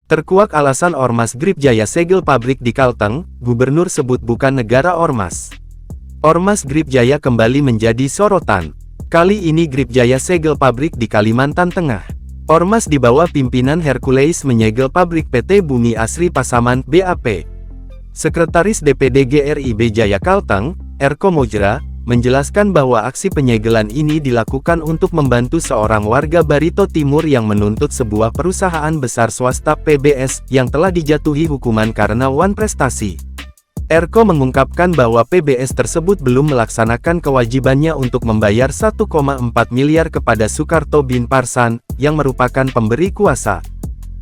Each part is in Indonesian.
Terkuak alasan Ormas Grip Jaya segel pabrik di Kalteng, Gubernur sebut bukan negara ormas. Ormas Grip Jaya kembali menjadi sorotan. Kali ini Grip Jaya segel pabrik di Kalimantan Tengah. Ormas di bawah pimpinan Hercules menyegel pabrik PT Bumi Asri Pasaman, BAP. Sekretaris DPD GRIB Jaya Kalteng, Erko Mojra, menjelaskan bahwa aksi penyegelan ini dilakukan untuk membantu seorang warga Barito Timur yang menuntut sebuah perusahaan besar swasta PBS yang telah dijatuhi hukuman karena wan prestasi. Erko mengungkapkan bahwa PBS tersebut belum melaksanakan kewajibannya untuk membayar 1,4 miliar kepada Soekarto bin Parsan, yang merupakan pemberi kuasa.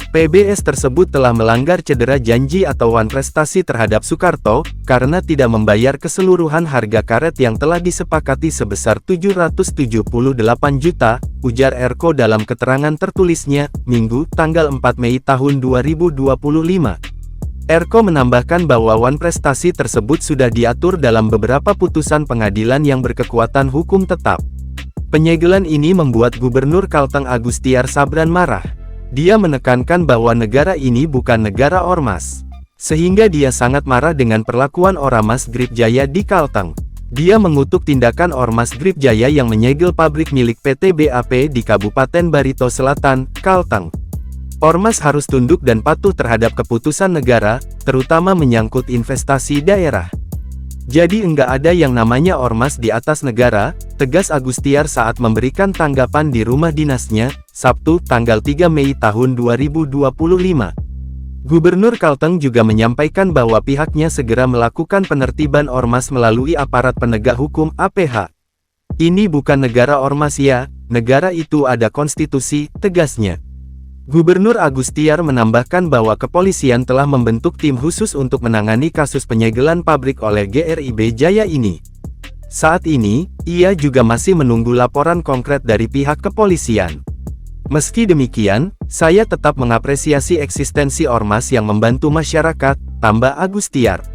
PBS tersebut telah melanggar cedera janji atau wan prestasi terhadap Soekarto, karena tidak membayar keseluruhan harga karet yang telah disepakati sebesar 778 juta, ujar Erko dalam keterangan tertulisnya, Minggu, tanggal 4 Mei tahun 2025. Erko menambahkan bahwa wan prestasi tersebut sudah diatur dalam beberapa putusan pengadilan yang berkekuatan hukum tetap. Penyegelan ini membuat Gubernur Kalteng Agustiar Sabran marah. Dia menekankan bahwa negara ini bukan negara ormas. Sehingga dia sangat marah dengan perlakuan Ormas Grip Jaya di Kalteng. Dia mengutuk tindakan Ormas Grip Jaya yang menyegel pabrik milik PT BAP di Kabupaten Barito Selatan, Kalteng. Ormas harus tunduk dan patuh terhadap keputusan negara, terutama menyangkut investasi daerah. Jadi enggak ada yang namanya ormas di atas negara, tegas Agustiar saat memberikan tanggapan di rumah dinasnya, Sabtu, tanggal 3 Mei tahun 2025. Gubernur Kalteng juga menyampaikan bahwa pihaknya segera melakukan penertiban ormas melalui aparat penegak hukum APH. Ini bukan negara ormas ya, negara itu ada konstitusi, tegasnya. Gubernur Agustiar menambahkan bahwa kepolisian telah membentuk tim khusus untuk menangani kasus penyegelan pabrik oleh GRIB Jaya ini. Saat ini, ia juga masih menunggu laporan konkret dari pihak kepolisian. Meski demikian, saya tetap mengapresiasi eksistensi ormas yang membantu masyarakat, tambah Agustiar.